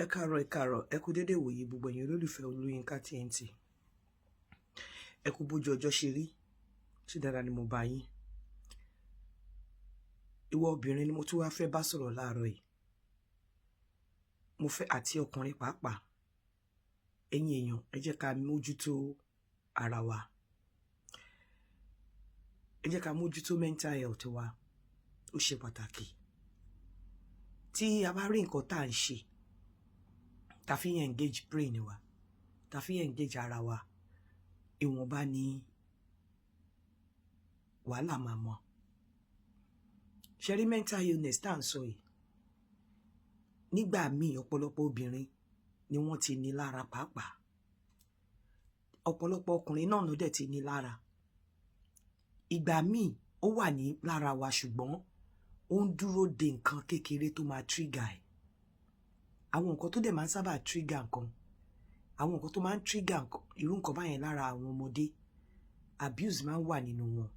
Ẹ káàárọ̀, ẹ kú dédé wòye gbogbo ẹ̀yin olólùfẹ́ Olóyinka TNT. Ẹ kú bójú ọjọ́ ṣe rí, ṣé dáadáa ni mo bá yín. Ìwọ obìnrin ni mo tún wá fẹ́ bá sọ̀rọ̀ láàárọ̀ yìí. Mo fẹ́ àti ọkùnrin pàápàá. Ẹ̀yin èèyàn, ẹ jẹ́ ká mójútó ara wa. Ẹ jẹ́ ká mójútó mental health wa. Ó ṣe pàtàkì. Tí a bá rí nǹkan tá à ń ṣe, ta fi engage brain wa, ta fi engage ara wa, ìwọ̀nba ni wàhálà máa mọ̀. Ṣé rí mental illness tá à ń sọ yìí? Nígbà míì ọ̀pọ̀lọpọ̀ obìnrin ni wọ́n ti ní lára pàápàá. Ọ̀pọ̀lọpọ̀ ọkùnrin náà ló dẹ̀ ti ní lára. Ìgbà míì ó wà ní lára wa ṣùgbọ́n ó ń dúró de nǹkan kékeré tó máa trigger ẹ̀. Àwọn nǹkan tó dẹ̀ máa ń sábà trigger nǹkan, àwọn nǹkan tó máa ń trigger irú nǹkan báyẹn lára àwọn ọmọdé, abuse máa ń wà nínú wọn.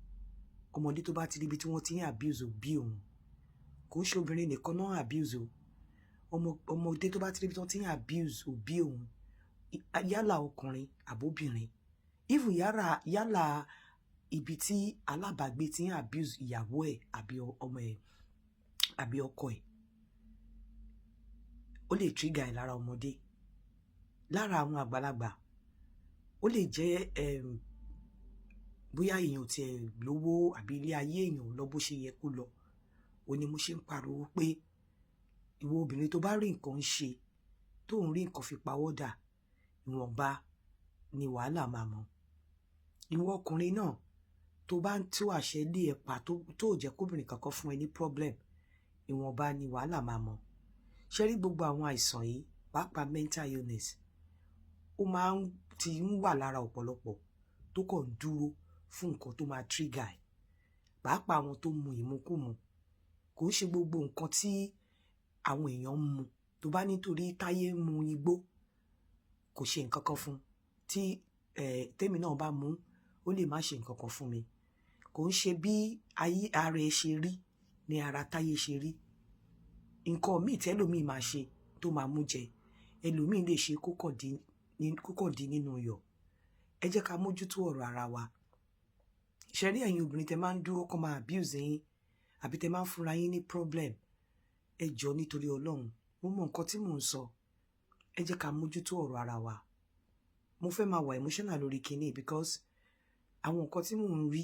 Ọmọdé tó bá ti ríbi tí wọ́n ti ń abuse òbí òun, kò ń ṣe obìnrin nìkan náà abuse o. Ọmọdé tó bá ti ríbi tí wọ́n ti ń abuse òbí òun, yálà ọkùnrin àbóbìnrin, even yálà ibi tí alábàágbé ti ń abuse ìyàwó ẹ̀ àbí ọmọ ẹ̀ àbí ọkọ ẹ̀, ó lè trigger ẹ̀ lára ọmọdé. Lára àwọn àgbàlagbà, ó lè jẹ́ bóyá èèyàn ti ẹ̀ lówó àbí ilé ayé èèyàn lọ bó ṣe yẹ kó lọ. Ó ní mo ṣe ń pariwo pé ìwọ obìnrin tó bá rí nǹkan ṣe, tó ń rí nǹkan fi pawọ́ dà, ìwọ̀nba ni wàhálà máa mọ̀. Ìwọ ọkùnrin náà tó bá ń tú àṣẹ lé ẹ pa tó jẹ́ kóbìnrin kankan fún ẹ ní problem, ìwọ̀nba ni wàhálà máa mọ̀. Ṣé rí gbogbo àwọn àìsàn yìí, pàápàá mental illness, ó máa ń ti ń wà lára ọ̀pọ̀lọpọ̀ tó kàn dúró fún nǹkan tó máa trigger ẹ̀. Pàápàá àwọn tó mu ìmukúmu, kò ń ṣe gbogbo nǹkan tí àwọn èèyàn ń mu tó bá nítorí táyé ń mu igbó kò ṣe nǹkan kan fún. Tí tèmi náà bá mu, ó lè má ṣe nǹkan kan fún mi. Kò ń ṣe bí ayé ara ẹ ṣe rí ni ara táyé ṣe rí. Nǹkan míì tẹ́lòmíì máa ṣe tó máa mú jẹ, ẹlòmíì lè ṣe kókàn dín nínú iyọ̀. Ẹ jẹ́ ká mójútó ọ̀rọ̀ ara wa. Ṣé rí ẹ̀yin obìnrin tẹ máa ń dúró kó máa abuse yín àbí tẹ máa ń fúnra yín ní problem, ẹ jọ̀ọ́ nítorí Ọlọ́run, mo mọ nǹkan tí mò ń sọ. Ẹ jẹ́ ká mójútó ọ̀rọ̀ ara wa. Mo fẹ́ máa wà emotional lórí kinní because àwọn nǹkan tí mò ń rí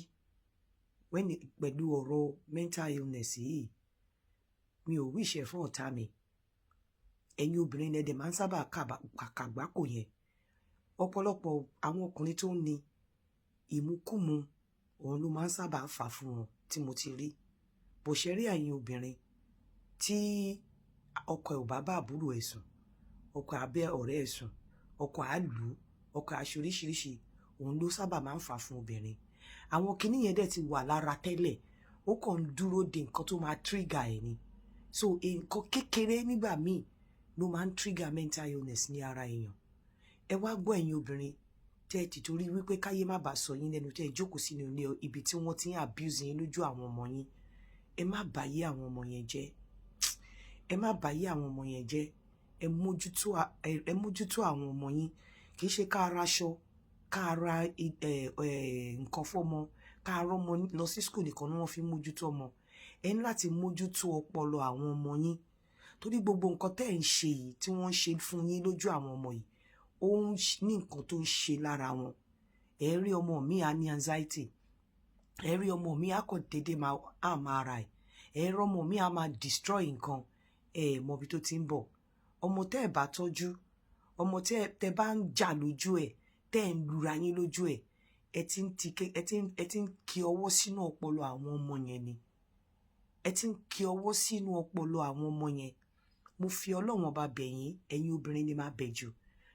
pẹ̀lú ọ̀rọ̀ mental illness yìí, mi ò wish ẹ fún ọ̀tá mi. Ẹ̀yin obìnrin lẹ́dẹ̀ máa ń sábà kàgbákò yẹn. Ọ̀pọ̀lọpọ̀ àwọn ọkùnrin tó ń ní ìmukúmu, òun ló máa ń sábà fà fún wọn tí mo ti rí. Bó ṣe rí ẹ̀yin obìnrin tí ọkọ ẹ̀ ò bá bá àbúrò ẹ̀ sùn, ọkọ abẹ́ ọ̀rẹ́ ẹ̀ sùn, ọkọ àlù, ọkọ aṣoríṣiríṣi, òun ló sábà máa ń fà fún obìnrin. Àwọn kinní yẹn dẹ̀ ti wà lára tẹ́lẹ̀, ó kàn ń dúró de nǹkan tó máa trigger ẹ̀ ni. So nǹkan kékeré nígbà míì ló máa ń trigger mental illness ní ara èèyàn. Ẹ wá gbọ́ ẹ̀yin obìnrin tẹ́ ẹ ti torí wípé káyé má bàa sọ yín lẹ́nu, tẹ́ ẹ jókòó sínú ilé ibi tí wọ́n ti ń abuse yín lójú àwọn ọmọ yín. Ẹ má bàyé àwọn ọmọ yẹn jẹ́. Ẹ má bàyé àwọn ọmọ yẹn jẹ́. Ẹ mójútó àwọn ọmọ yín. Kì í ṣe ká ra aṣọ, ká ra nǹkan fọ́mọ, ká rán ọmọ lọ sí school nìkan ni wọ́n fi mójútó ọmọ. Ẹ ní láti mójútó ọpọlọ àwọn ọmọ yín. Torí gbogbo nǹkan tẹ́ ẹ̀ ń ṣe yìí tí wọ́n ń ṣe fún yín lójú àwọn ọmọ yìí, ó ń ní nǹkan tó ń ṣe lára wọn. Ẹ rí ọmọ mi á ní anxiety. Ẹ rí ọmọ mi á kàn dédé máa ra ẹ̀. Ẹ rí ọmọ mi á máa destroy nǹkan. Ẹ mọ ibi tó ti ń bọ̀. Ọmọ tẹ́ ẹ̀ bá tọ́jú, ọmọ tẹ́ bá ń jà lójú ẹ̀, tẹ́ ẹ̀ ń lura yín lójú ẹ̀, ẹ ti ń kí ọwọ́ sínú ọpọlọ àwọn ọmọ yẹn ni. Ẹ ti ń kí ọwọ́ sínú ọpọlọ àwọn ọmọ yẹn. Mo fi Ọlọ́run ọba bẹ̀ yín, ẹ̀yin obìnrin ni máa bẹ̀ jù.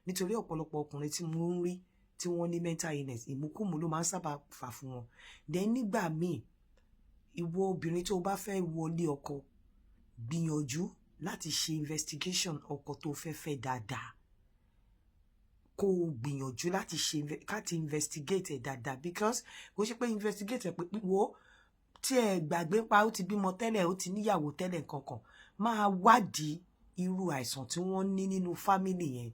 Nítorí ọ̀pọ̀lọpọ̀ ọkùnrin tí mo ń rí tí wọ́n ní mental illness, ìmukúmu ló máa ń sábà fà fún wọn. Then nígbà míì, ìwọ obìnrin tó bá fẹ́ wọlé ọkọ, gbìyànjú láti ṣe investigation ọkọ tó fẹ́ dáadáa. Kó o gbìyànjú láti investigate ẹ̀ dáadáa because kò ṣe pé investigate ẹ̀ pé wo tí ẹ gbàgbé pa ó ti bímọ tẹ́lẹ̀, ó ti níyàwó tẹ́lẹ̀ kankan. Máa wádìí irú àìsàn tí wọ́n ní nínú family yẹn.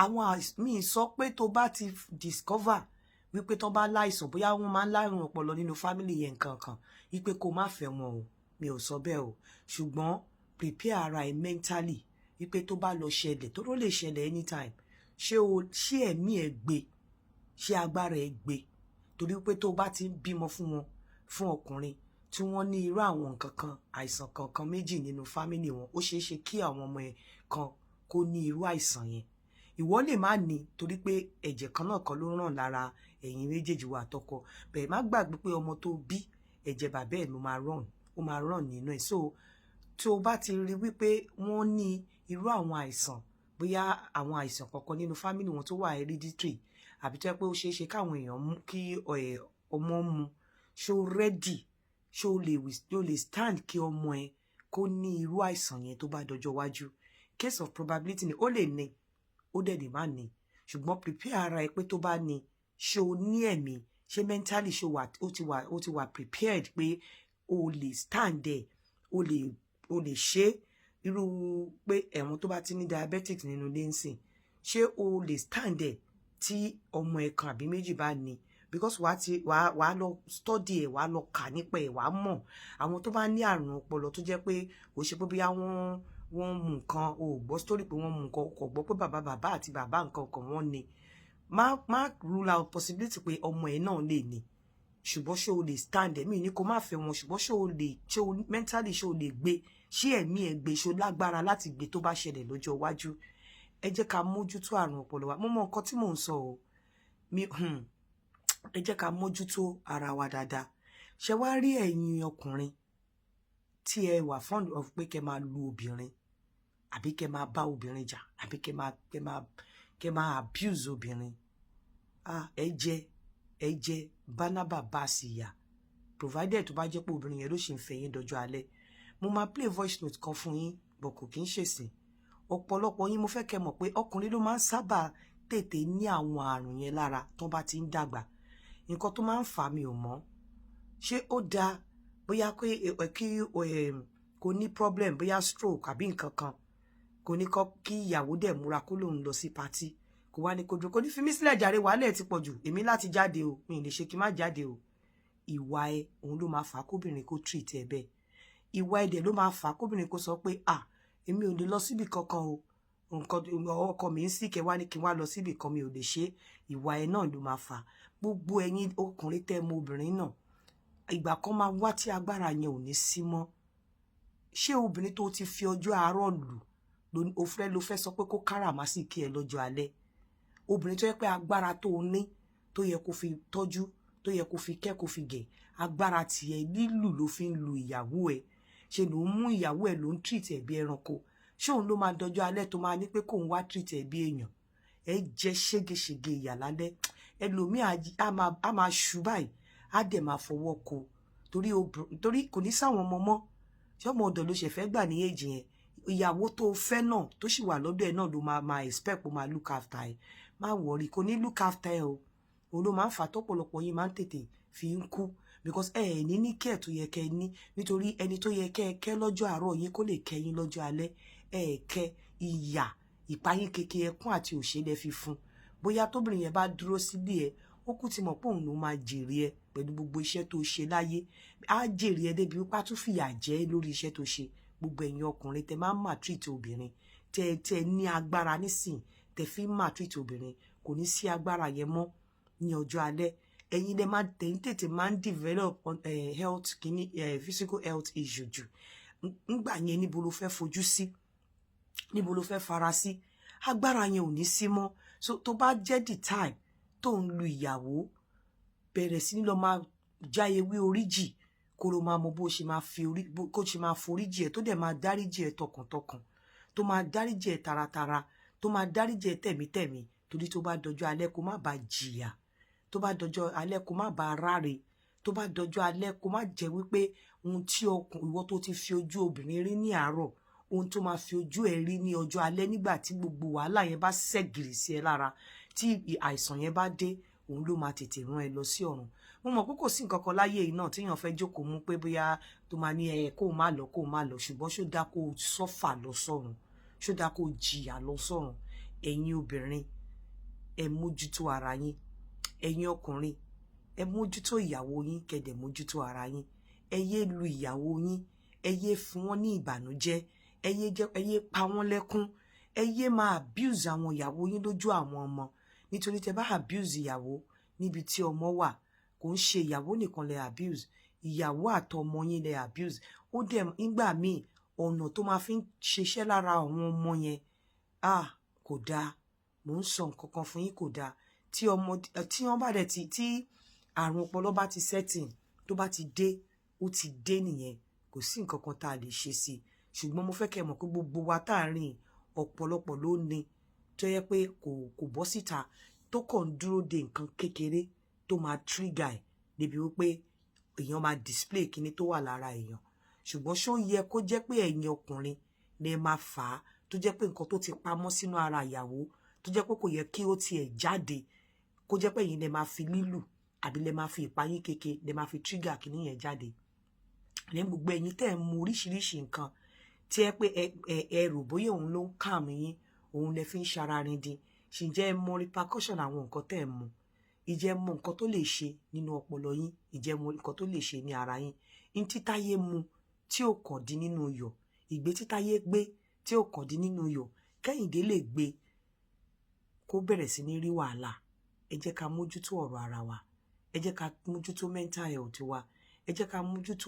Àwọn míì sọ pé tó bá ti discover wípé tó bá láìsàn bóyá wọ́n máa ń láìrùn ọpọlọ nínú family yẹn kankan wípé kó má fẹ́ wọn o, mi ò sọ bẹ́ẹ̀ o, ṣùgbọ́n prepare ara ẹ mentally wípé tó bá lọ ṣẹlẹ̀ tó lè ṣẹlẹ̀ anytime, ṣé ẹ̀mí ẹ gbé, ṣé agbára ẹ gbé, torí pé tó bá ti ń bímọ fún wọn, fún ọkùnrin tí wọ́n ní irú àwọn nǹkan kan àìsàn kankan méjì nínú family wọn, ó ṣeé ṣe kí àwọn ọmọ ẹ kan kó ní irú àìsàn yẹn. Ìwọ lè má ní torí pé ẹ̀jẹ̀ kan náà kan ló ràn lára ẹ̀yin méjèèjì wà tọkọ, bẹ́ẹ̀ má gbàgbé pé ọmọ tó bí ẹ̀jẹ̀ bàbá ẹ̀ ló máa ràn nínú ẹ̀. So tí o bá ti rí wípé wọ́n ní irú àwọn àìsàn, bóyá àwọn àìsàn kankan nínú family wọn tó wà hereditary, àbí tó yẹ pé ó ṣeé ṣe káwọn èèyàn mú kí ọmọ mu, ṣó ready, ṣó lè stand kí ọmọ ẹ kó ní irú àìsàn yẹn tó bá dọjọ́ wájú. Case of probability ni ó lè ní, ó dẹ̀ lè má ní, ṣùgbọ́n prepare ara ẹ pé tó bá ní, ṣé o ní ẹ̀mí, ṣé mentally ṣé ó ti wà prepared pé o lè stand there, o lè ṣe irú pé ẹ̀wọ̀n tó bá ti ní diabetics nínú lẹ́sìn, ṣé o lè stand there tí ọmọ ẹ kan àbí méjì bá ní, because wàá lọ study ẹ̀, wàá lọ kà nípa ẹ̀, wàá mọ̀ àwọn tó bá ní àrùn ọpọlọ tó jẹ́ pé kò ṣe pé bóyá wọ́n mú nǹkan, o gbọ́ story pé wọ́n mú nǹkan, kò gbọ́ pé bàbá àti bàbá nǹkan kan wọ́n ní, má rule out possibility pé ọmọ ẹ̀ náà lè ní, ṣùgbọ́n ṣé o lè stand ẹ̀, mí ní kó má fẹ́ wọn, ṣùgbọ́n ṣé o mentally ṣé o lè gbé, ṣé ẹ̀mí ẹ̀ gbé, ṣé o lágbára láti gbé tó bá ṣẹlẹ̀ lọ́jọ́ iwájú. Ẹ jẹ́ ká mójútó àrùn ọpọlọ wa. Mo mọ nǹkan tí mò ń sọ o, ẹ jẹ́ ká mójútó ara wa dáadáa. Ṣé wá rí ẹ̀yin ọkùnrin tí ẹ wà fond of pé kẹ́ máa lu obìnrin, àbí kẹ́ máa bá obìnrin jà, àbí kẹ́ máa abuse obìnrin, ẹ jẹ́ bánábà bá sí ìyá, provided tó bá jẹ́ pé obìnrin yẹn ló ṣì ń fẹ́ yín dọjọ́ alẹ́. Mo máa play voice note kan fún yín, bọ̀ kò kí ń ṣèsìn. Ọ̀pọ̀lọpọ̀ yín mo fẹ́ kẹ́ mọ̀ pé ọkùnrin ló máa ń sábà tètè ní àwọn àrùn yẹn lára tó bá ti ń dàgbà. Nǹkan tó máa ń fà mí ò mọ̀. Ṣé ó dáa bóyá kò ní problem, bóyá stroke àbí nǹkan kan, kò ní kí ìyàwó dẹ̀ múra kó lòun lọ sí party, kò wá ní kojú, kò ní fi mí sílẹ̀ jàre, wàhálẹ̀ ti pọ̀ jù, èmi láti jáde o, mi ò lè ṣe kí n má jáde o. Ìwà ẹ òun ló máa fà kóbìnrin kó treat ẹ bẹ́ẹ̀. Ìwà ẹ dẹ̀ ló máa fà kóbìnrin kó sọ pé èmi ò lè lọ síbì kankan o, nǹkan ọkọ mi ń sì kẹ wá ní kí n wá lọ síbì kan, mi ò lè ṣe. Ìwà ẹ náà ló máa fà. Gbogbo ẹ̀yin ọkùnrin tẹ́ mọ obìnrin náà, ìgbà kan máa wá tí agbára yẹn ò ní sí mọ́. Ṣé obìnrin tó ti fi ọjọ́ àárọ̀ lù ló fẹ́ sọ pé kó káràmásìkí ẹ lọ́jọ́ alẹ́? Obìnrin tó yẹ pé agbára tó ní, tó yẹ kó fi tọ́jú, tó yẹ kó fi kẹ́, kó fi gẹ̀, agbára tiẹ̀ lílù ló fi ń lu ìyàwó ẹ. Ṣé ló ń mú ìyàwó ẹ ló ń treat ẹ bí ẹranko? Ṣé òun ló máa dọjọ́ alẹ́ tó máa ní pé kóun wá treat ẹ bí èèyàn? Ẹ jẹ́ ségesège ìyà lálẹ́. Ẹlòmíì á máa ṣú báyìí, á dẹ̀ máa fọwọ́ ko, torí kò ní sáwọn ọmọ mọ́. Ṣé ọmọ ọ̀dọ̀ ló ṣe fẹ́ gbà ní èjì yẹn? Ìyàwó tó fẹ́ náà tó sì wà lọ́dọ̀ ẹ̀ náà ló máa expect kó máa look after ẹ. Má worry, kò ní look after ẹ o. Òun ló máa ń fà tọ́pọ̀lọpọ̀ yín máa ń tètè fi ń kú, because ní kẹ́ tó yẹ kẹ́ ní, nítorí ẹni tó yẹ kẹ́ lọ́jọ́ àárọ̀ yín kó lè kẹ́ yín lọ́jọ́ alẹ́, kẹ́ ìyà, ìpayín kékeré, ẹkún àti òṣèlè fi fún. Bóyá tóbìnrin yẹn bá dúró sílé ẹ, ó kú ti mọ̀ pé òun ló máa jèrè ẹ pẹ̀lú gbogbo iṣẹ́ tó ṣe láyé. Á jèrè ẹ débi wípé á tún fìyà jẹ ẹ́ lórí iṣẹ́ tó ṣe. Gbogbo ẹ̀yin ọkùnrin tẹ́ máa ń maltreat obìnrin, tẹ́ ní agbára nísìn, tẹ́ fi ń maltreat obìnrin, kò ní sí agbára yẹn mọ́ ní ọjọ́ alẹ́. Ẹ̀yin lẹ máa tètè máa ń develop physical health issue jù. Ńgbà yẹn níbo ló fẹ́ fojú sí? Níbo ló fẹ́ fara sí? Agbára yẹn ò ní sí mọ́. So tó bá jẹ́ the time tó ń lu ìyàwó, bẹ̀rẹ̀ sí ní lọ máa já ewé oríjì, kó ló máa mọ bó ṣe máa foríjì ẹ, tó dẹ̀ máa dáríjì ẹ tọkàntọkàn, tó máa dáríjì ẹ taratara, tó máa dáríjì ẹ tẹ̀mítẹ̀mí, torí tó bá dọjọ́ alẹ́ kó má bàa jìyà, tó bá dọjọ́ alẹ́ kó má bàa ráre, tó bá dọjọ́ alẹ́ kó má jẹ́ wípé ohun tí ìwọ tó ti fi ojú obìnrin rí ní àárọ̀, ohun tó máa fi ojú ẹ rí ní ọjọ́ alẹ́ nígbà tí gbogbo wàhálà yẹn bá ṣẹ̀gìrì sí ẹ lára, tí àìsàn yẹn bá dé, òun ló máa tètè rán ẹ lọ sí ọ̀run. mo mọ̀ pé kò sí nǹkan kan láyé yìí náà téèyàn fẹ́ jókòó mú pé bóyá tó máa ní kó má lọ ṣùgbọ́n ṣó dá kó sọ́fà lọ sọ́run, ṣó dá kó jìyà lọ sọ́run. Ẹ̀yin obìnrin ẹ mójútó ara yín, ẹ̀yin ọkùnrin ẹ mójútó ìyàwó yín, kẹ́dẹ̀ mójútó ara yín. Ẹ yé lu ìyàwó yín, ẹ yé fún wọn ní ìbànújẹ́, ẹ yé pa wọ́n lẹ́kún, ẹ yé máa abuse àwọn ìyàwó yín lójú àwọn ọmọ. Nítorí tẹ́ bá abuse ìyàwó níbi tí ọmọ wà, kò ń ṣe ìyàwó nìkan lẹ abuse, ìyàwó àtọmọ yín lẹ abuse. Ó dẹ̀ nígbà míì ọ̀nà tó máa fi ń ṣiṣẹ́ lára àwọn ọmọ yẹn kò dáa. Mò ń sọ nǹkan kan fún yín, kò dáa. Tí wọ́n bá dẹ̀ tí àrùn ọpọlọ bá ti setting, tó bá ti dé, ó ti dé nìyẹn, kò sí nǹkan kan tá a lè ṣe sí i. Ṣùgbọ́n mo fẹ́ kẹ́ mọ̀ pé gbogbo wa tá à ń rìn ọ̀pọ̀lọpọ̀ ló ní tó yẹ pé kò bọ́ síta, tó kàn ń dúró de nǹkan kékeré tó máa trigger ẹ̀ débi wípé èèyàn máa display kíní tó wà lára èèyàn. Ṣùgbọ́n ṣó yẹ kó jẹ́ pé ẹ̀yin ọkùnrin lẹ máa fà á, tó jẹ́ pé nǹkan tó ti pamọ́ sínú ara ìyàwó, tó jẹ́ pé kò yẹ kí ó tiẹ̀ jáde, kó jẹ́ pé ẹ̀yin lẹ máa fi lílù àbí lẹ máa fi ìpayín keke lẹ máa fi trigger kíní yẹn jáde. Ní gbogbo ẹ̀yin tẹ́ ẹ̀ mú oríṣiríṣi nǹkan tí ẹ pé ẹ rò bóyá òun ló ń calm yín, òun lẹ fi ń ṣara rindin. Ṣì jẹ́ ẹ mọ repercussion àwọn nǹkan tẹ́ ẹ̀ mú, ìjẹ́ mọ nǹkan tó lè ṣe nínú ọpọlọ yín, ìjẹ́ mọ nǹkan tó lè ṣe ní ara yín. In títáyé mu tí ò kàn dín nínú iyọ̀, ìgbé títáyé gbé tí ò kàn dín nínú iyọ̀, Kẹ́hìndé lè gbé kó bẹ̀rẹ̀ sí ní rí wàhálà. Ẹ jẹ́ ká mójútó ọ̀rọ̀ ara wa, ẹ jẹ́ ká mójútó mental health wa, ẹ jẹ́ ká mójútó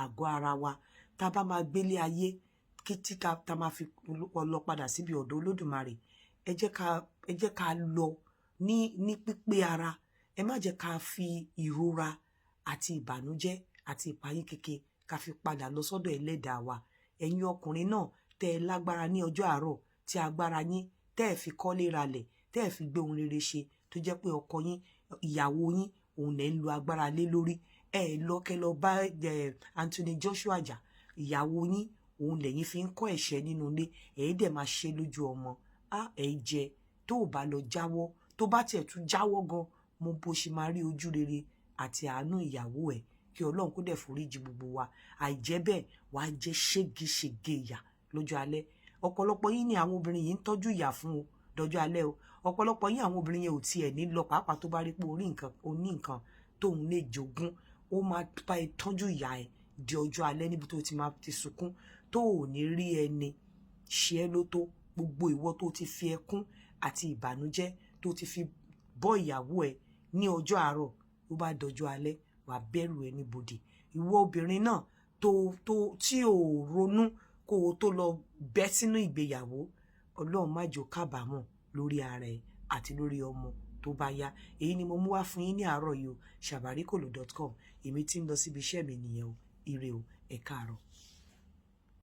àgọ́ ara wa. Tá bá máa gbélé ayé kí tí ká máa fi lọ padà síbi ọ̀dọ̀ Olódùmarè, ẹ jẹ́ ká lọ ní pípé ara. Ẹ má jẹ́ ká fi ìrora àti ìbànújẹ́ àti ìpayín keke ká fi padà lọ sọ́dọ̀ Ẹlẹ́dàá wa. Ẹ̀yin ọkùnrin náà tẹ́ ẹ lágbára ní ọjọ́ àárọ̀, tí agbára yín tẹ́ ẹ fi kọ́lé ralẹ̀, tẹ́ ẹ fi gbé ohun rere ṣe, tó jẹ́ pé ọkọ yín, ìyàwó yín, òun lẹ ń lo agbára lé lórí. Ẹ lọ kẹ́ lọ bá Anthony Joshua jà, ìyàwó yín òun lẹ́yìn fi ń kọ́ ẹ̀ṣẹ̀ nínú ilé, ẹ̀ dẹ̀ máa ṣe lójú ọmọ. Ẹ jẹ tó bá lọ jáwọ́, tó bá tiẹ̀ tún jáwọ́ gan, mo bó ṣe máa rí ojú rere àti àánú ìyàwó ẹ̀, kí Ọlọ́run kó dẹ̀ foríjì gbogbo wa. àìjẹ́ bẹ́ẹ̀ wàá jẹ́ ségesège ìyà lọ́jọ́ alẹ́. Ọ̀pọ̀lọpọ̀ yín ni àwọn obìnrin yìí ń tọ́jú ìyà fún o dọjọ́ alẹ́ o. Ọ̀pọ̀lọpọ̀ yín àwọn obìnrin yẹn ò tiẹ̀ ní lọ, pàápàá tó bá rí pé oní nǹkan tóun lè jogún, ó máa bá ẹ tọ́jú ìyà ẹ̀ di ọjọ́ alẹ́ níbi tó ti máa ti sunkún, tó ò ní rí ẹni ṣe ẹ́ lótó. Gbogbo ìwọ tó ti fi ẹkún àti ìbànújẹ́ tó ti fi bọ́ ìyàwó ẹ ní ọjọ́ àárọ̀, ló bá dọjọ́ alẹ́ wàá bẹ̀rù ẹ níbodè. Ìwọ obìnrin náà tí ò ronú kó o tó lọ bẹ́ sínú ìgbéyàwó, Ọlọ́run má jò kábàámọ̀ lórí ara ẹ àti lórí ọmọ tó bá yá. Èyí ni mo mú wá fún yín ní àárọ̀ yìí o. sabarikolo.com. Èmi tí ń lọ síbi iṣẹ́ mi nìyẹn o. Ire o, ẹ káàárọ̀.